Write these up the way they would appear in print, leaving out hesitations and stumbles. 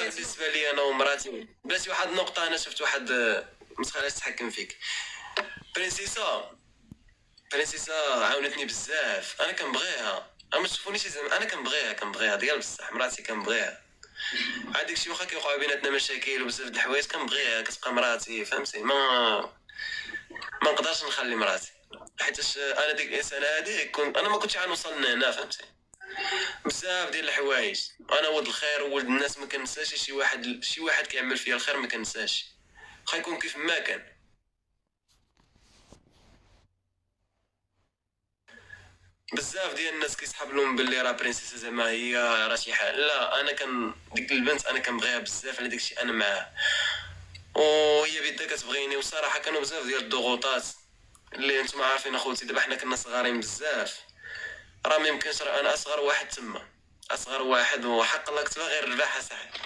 بالنسبه لي انا ومراتي بلاتي واحد النقطه. انا شفت واحد ما تخليش تحكم فيك. برنسيسا عاونتني بزاف. انا كنبغيها، ما تشوفونيش زعما انا كنبغيها ديال بصح. مراتي كنبغيها، عاد داكشي واخا كيوقعوا بيناتنا مشاكل وبزاف د الحوايج كنبغيها، كتبقى مراتي فهمتي. ما نقدرش نخلي مراتي حيتاش انا ديك الانسان هذيك كنت انا ما كنتش غنوصل لهنا فهمتي. بزاف ديال الحوايج انا ولد الخير وولد الناس، ما كنساش شي واحد كيعمل فيا الخير ما كنساش، واخا يكون كيف ما كان. بزاف ديال الناس كيسحب لهم باللي راه برنسيسه زعما هي راه شي حاجه. لا انا ديك البنت انا كنبغيها بزاف على داكشي انا معاها، وهي بيدها كتبغيني. وصراحه كانوا بزاف ديال الضغوطات اللي نتوما عارفين اخوتي. دابا حنا كنا صغارين بزاف، راه ما يمكنش. راه انا اصغر واحد تما، اصغر واحد، وحق الله كنت باغي نربح اصاحبي،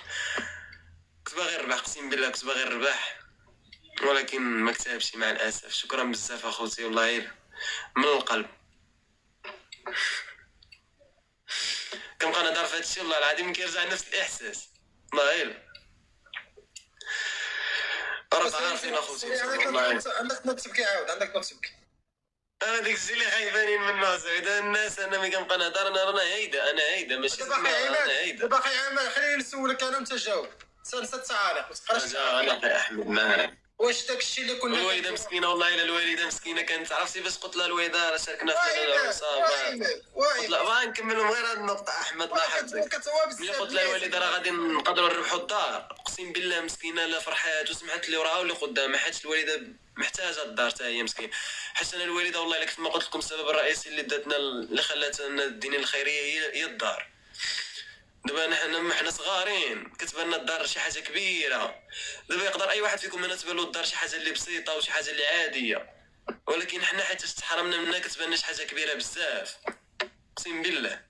كنت باغي نربح اقسم بالله، كنت باغي نربح ولكن ما كتبش مع الاسف. شكرا بزاف اخوتي والله من القلب. كنبقى نهضر في هادشي والله العظيم كيرجع نفس الاحساس والله راه عارفين اخوتي والله. عندك نوت تبكي، عاود عندك نوت تبكي. انا ديك الشيء اللي خايفانين منه زعما الناس. انا ملي كنبقى نهضر انا هيدا ماشي انا هيدا. باقي عامل خليني نسولك انا وانت جاوب. سنسى التعاليق ما تقراش. انا احمد معاك. واش داكشي اللي كنا الوالده مسكينه والله الا الوالده مسكينه كانت عرفتي باش قلت لها الوالده راه شاركنا في العروسه. قلت لها باغي نكملهم غير هاد النقطه احمد الله يحفظك. ملي قلت لها الوالده راه غادي نقدروا نربحوا الدار، اقسم بالله مسكينه لا فرحات وسمعت لي وراه اللي قدامها، حيت الوالده محتاجه الدار حتى هي مسكين. حيت انا الوالده والله الا كيف ما قلت لكم السبب الرئيسي اللي داتنا اللي خلاتنا الدين الخيريه هي الدار. دابا حنا صغارين كتبان لنا الدار شي حاجه كبيره. دابا يقدر اي واحد فيكم انا تبان له الدار شي حاجه اللي بسيطه وشي حاجه اللي عاديه، ولكن حنا حيت تحرمنا منها كتبان لنا شي حاجه كبيره بزاف اقسم بالله.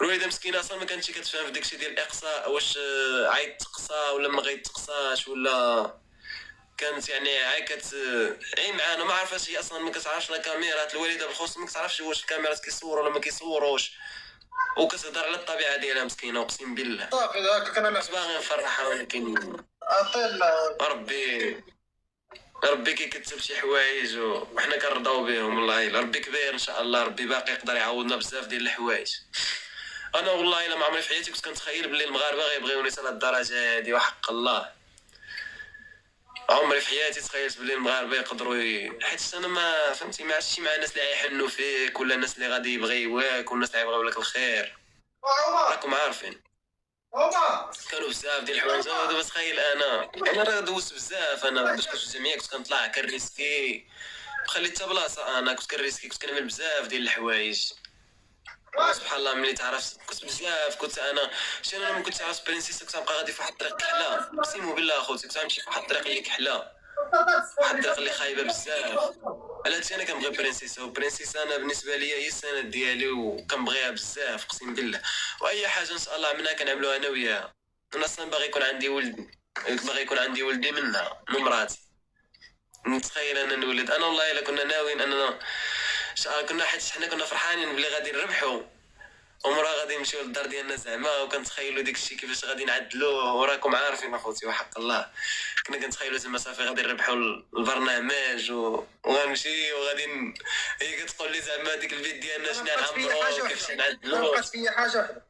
الوالده مسكينه اصلا ما كانتش كتفهم في داكشي ديال الاقصاء، واش عايد تقصى ولا ما غيتقصاش، ولا كانت يعني عي معانا ما عرفاش هي اصلا. ما كتعرفش لا كاميرات الوالده بالخصوص، ما كتعرفش واش الكاميرات كيصوروا ولا ما كيصوروش، وكتهضر على الطبيعه ديالها مسكينه اقسم بالله. صافي داك كنا باغي نفرحها ولكن ربي كيكتب شي حوايج وحنا كنرضاو بهم والله. ربي كبير ان شاء الله، ربي باقي يقدر يعوضنا بزاف ديال الحوايج. انا والله الا ما عمري في حياتي كنت كنتخيل بلي المغاربه غيبغيوني حتى لهالدرجه هادي، وحق الله عمري في حياتي تخيلت بلي المغاربه يقدروا حيت انا ما فهمتي ما عشتش مع الناس اللي غيحنوا فيك ولا الناس اللي غادي يبغيوك والناس اللي يبغيو لك الخير. راكم عارفين كانوا بزاف ديال الحوايج. دابا تخيل انا راه دوزت بزاف. انا باش كنت في الجمعيه كنت كنطلع كنريسكي، خليت حتى بلاصه انا كنت كنريسكي، كنت كنعمل بزاف ديال الحوايج. سبحان الله ملي تعرفت كنت بزاف. كنت انا شنو انا ما كنتش عارف برنسيسه، كنت غادي في واحد الطريق كحله اقسم بالله اخوتي. كنت غنمشي في واحد الطريق اللي كحله، واحد الطريق اللي خايبه بزاف. على هادشي انا كنبغي برنسيسه، وبرنسيسه انا بالنسبه ليا هي السند ديالي وكنبغيها بزاف اقسم بالله. واي حاجه ان شاء الله عملناها كنعملوها انا وياها. انا اصلا باغي يكون عندي ولدي منها من مراتي. نتخيل انا نولد. انا والله الا كنا ناويين اننا كنا حيت حنا كنا فرحانين بلي غادي نربحوا ومرا غادي نمشيو للدار ديالنا زعما، وكنتخيلوا داك الشيء كيفاش غادي نعدلوه. وراكم عارفين اخوتي وحق الله كنا كنتخيلوا زعما صافي غادي نربحوا البرنامج وغنمشي وغادي هي كتقول لي زعما ديك البيت ديالنا شنو نعمرو كيفاش نعدلوه. بقات فيا حاجه وحده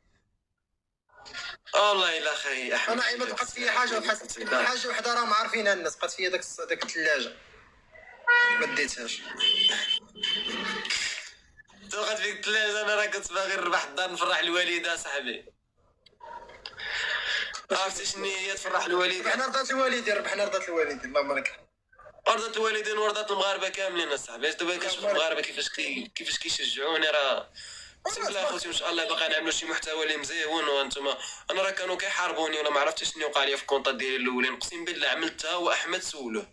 والله الا خي احمد. انا عيمه بقات فيا حاجه وحده راه ما عارفينها الناس. بقات فيا داك الثلاجه ما ديتهاش. توقعت فيك الثلاجه. انا راه كنت باغي نربح الدار نفرح الوالده صاحبي. عرفتي شنو هي تفرح الوالده؟ ربحنا رضات الوالدين اللهم لك ورضات الوالدين ورضات المغاربه كاملين اصاحبي. دابا كنشوف المغاربه كيفاش كيشجعوني. راه اقسم بالله اخوتي ان شاء الله باقي نعملوا شي محتوى اللي مزيون. وانتم انا راه كانوا كيحاربوني ولا ما عرفتش شنو وقع لي في الكونطات ديالي الاولين. اقسم بالله عملتها واحمد سولوه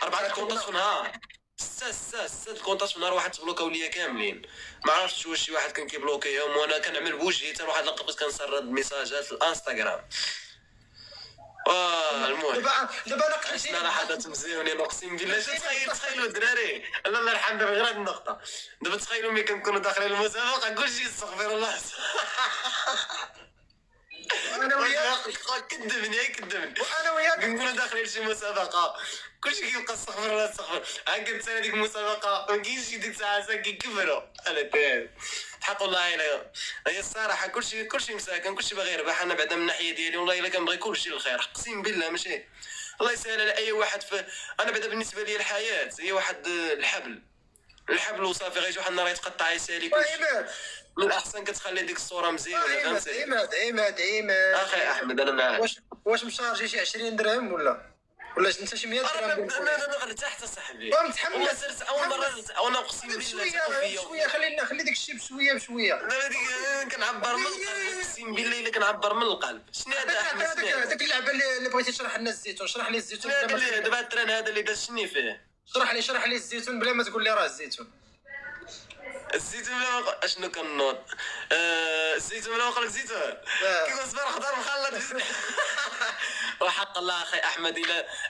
4 كونطات في نهار، 6 الكونطات في نهار واحد تبلوكاو ليا كاملين. ما عرفتش واش شي واحد كان كيبلوكيهم وانا كنعمل بوجهي. حتى واحد لقيت بس كنسرد ميساجات في الانستغرام. المهم دابا انا قلت انا حدث مزيونين اقسم بالله. تخيلوا الدراري الله يرحم دابا غير هاد النقطه. دابا تخيلوا ملي كنكونوا داخلين المسابقه كلشي يستغفر الله. انا وياك كذبني وانا وياك كنقولوا داخلين شي مسابقه كلشي كيبقى استغفر الله استغفر. هاكا تسالي ديك المسابقه ما كاينش شي ديك الساعه كيكبروا. انا تاع حق والله الا هي الصراحه كلشي مساكن كلشي باغي يربح. انا بعدا من الناحيه ديالي والله الا كنبغي كلشي الخير اقسم بالله ماشي الله يسهل على اي واحد. انا بعدا بالنسبه لي الحياه هي واحد الحبل وصافي غيجي واحد النهار يتقطع يسالي كلشي. من الاحسن كتخلي ديك الصوره مزيانه فهمتي. عماد اخي احمد انا معاك. واش مشارجي شي 20 درهم ولا انت شي 100 درهم؟ انا ارتحت صاحبي متحمس. والله سرت اول مره وانا اقسم بالله شويه خلي داك الشيء بشويه. دابا ديك كنعبر من القلب اقسم بالله الا كنعبر من القلب. شنو هذا احمد؟ هذاك اللعبه اللي بغيتي تشرح لنا الزيتون، شرح لي الزيتون. دابا التران هذا اللي داز شني فيه؟ شرح لي الزيتون بلا ما تقول لي راه الزيتون بلا اشنو كنوض الزيتون بلا ما نقول لك زيتون كيف اصبر خضر مخلط وحق الله اخي احمد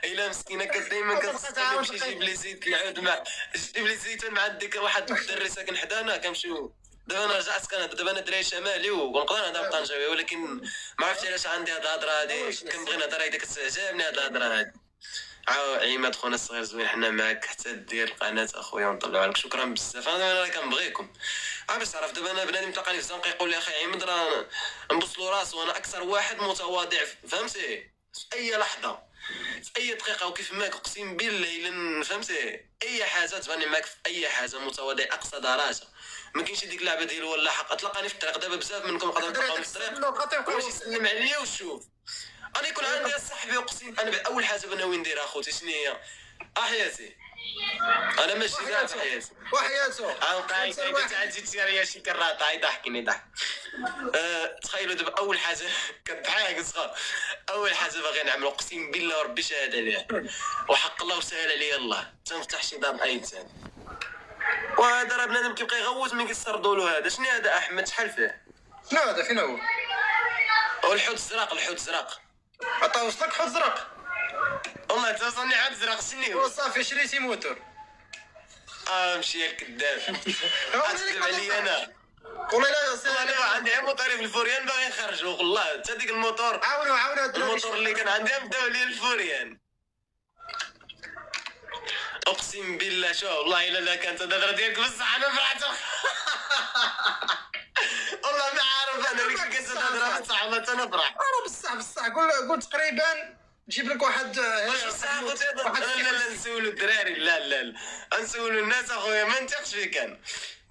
الا مسكينه دائما كتسقسي يمشي يجيب لي زيت العود مع يجيب لي زيتون مع ديك واحد الدري ساكن حدانا كنمشيو. دابا انا رجعت دابا انا دراري شمالي ونقدر نهضر بالطنجاوي ولكن ما عرفتش علاش عندي هاد الهضره هادي كنبغي نهضر هكذا كتعجبني هاد الهضره هادي. عماد خونا الصغير زوين حنا معاك حتى دير القناه اخويا ونطلعوا عليك شكرا بزاف. انا كنبغيكم باش تعرف. دابا انا بنادم تلقاني في الزنقه يقول لي اخي عماد راه نبص له راسو وانا اكثر واحد متواضع فهمتي في اي لحظه في اي دقيقه وكيف ماك اقسم بالله الا فهمتي اي حاجه تباني معاك في اي حاجه متواضع اقصى درجه. ما كاينش ديك اللعبه ديال ولا حق تلقاني في الطريق. دابا بزاف منكم يقدروا تلقاوني في الطريق واش يسلم عليا وشوف انا يكون عندي صاحبي اقسم. انا اول حاجه ناوي نديرها اخوتي شنو هي؟ حياتي انا ماشي كاع في حياتي وحياته عاود تاع تيريا شي كراطه يضحكني تخيلوا دابا اول حاجه كضحك صغار. اول حاجه باغي نعمل اقسم بالله وربي شهاده عليها وحق الله وسهل عليا الله تنفتح شي دار ايتام. وهذا راه بنادم كيبقى يغوت ملي كيسردوا له. هذا شنو هذا احمد شحال فيه؟ شنو هذا فين هو؟ الحوت الزرق عطا وصلك حوت زرق والله توصلني عاد زرق شنو صافي شريتي موتور. مشي الكذاب كذب عليا انا والله لا انا عندي موطور في الفوريان باغي نخرجو والله حتى ديك الموطور عاونوا الموطور اللي كان عندي بداو لي الفوريان اقسم بالله. شوف والله الا كانت الهضره ديالك بصح انا فرحت والله ما عارف انا اللي كنت الهضره بصح والله انا فرح. انا بصح قول تقريبا نجيب لك واحد لا نسولو الدراري لا نسولو الناس اخويا ما نثقش فيك انا.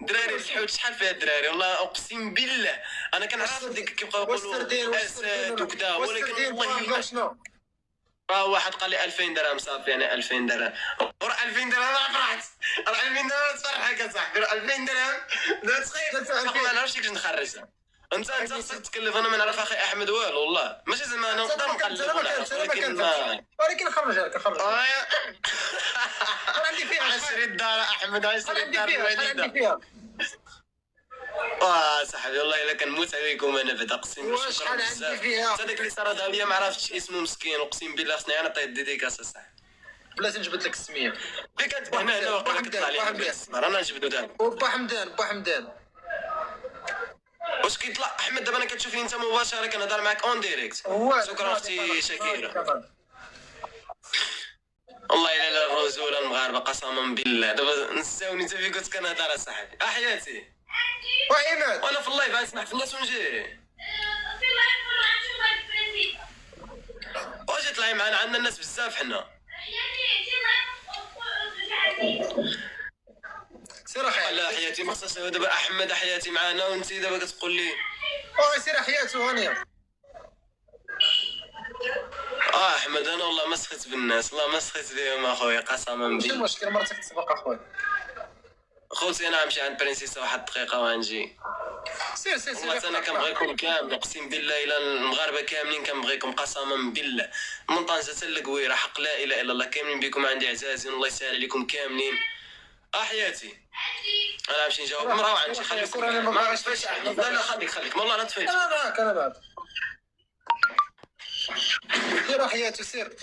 دراري الحوت شحال فيها الدراري والله اقسم بالله انا كنعرف ديك كيبقاو يقولوا اسد وكذا ولكن والله شنو واحد قال لي 2000 درهم صافي يعني 2000 درهم وراه 2000 درهم فرحت راه 2000 درهم تفرحك اصاحبي 2000 درهم لا تخيل ما نعرفش كيفاش نخرجها. انت خصك تكلف انا ما نعرف اخي احمد والو والله ماشي زعما انا نقدر نقلب ولكن خرجها لك عندي فيها عشري الدار احمد عشري الدار الوالده صاحبي والله الا كنموت عليكم انا بعدا اقسم شكرا بزاف. حتى داك اللي صار هذا ليا ما عرفتش اسمه مسكين اقسم بالله خصني انا نعطيه ديديكاس صاحبي بلاتي نجبد لك السميه اللي كانت هنا وقيلا كطلع لي انا نجبدو دابا با حمدان واش كيطلع احمد دابا انا كتشوفني انت مباشره كنهضر معاك اون ديريكت. شكرا اختي شكيره والله الا لا الرجوله المغاربه قسما بالله دابا نساوني انت فين كنت كنهضر اصاحبي حياتي وعماد وانا في اللايف غنسمع في الناس ونجي واش يطلعي معنا عندنا الناس بزاف حنا سير حياتي. لا حياتي ما خصهاش دابا احمد حياتي معنا وانت دابا كتقول لي سير حياتي هانيه. احمد انا والله ما سخيت بالناس والله ما سخيت بهم اخويا قسما بالله. ماشي المشكل مرتك تسبق اخويا. خوتي انا غنمشي عند برنسيسه واحد الدقيقه وغنجي. سير والله انا كنبغيكم كامل اقسم بالله الا المغاربه كاملين كنبغيكم قسما بالله من طنجه حتى للقويره حق لا اله الا الله كاملين بكم عندي اعزازي الله يسهل عليكم كاملين. حياتي انا غنمشي نجاوب مرة وغنمشي خليكم ما طفيتش احمد لا خليك والله انا طفيت لا كان بعد سير حياتي سير.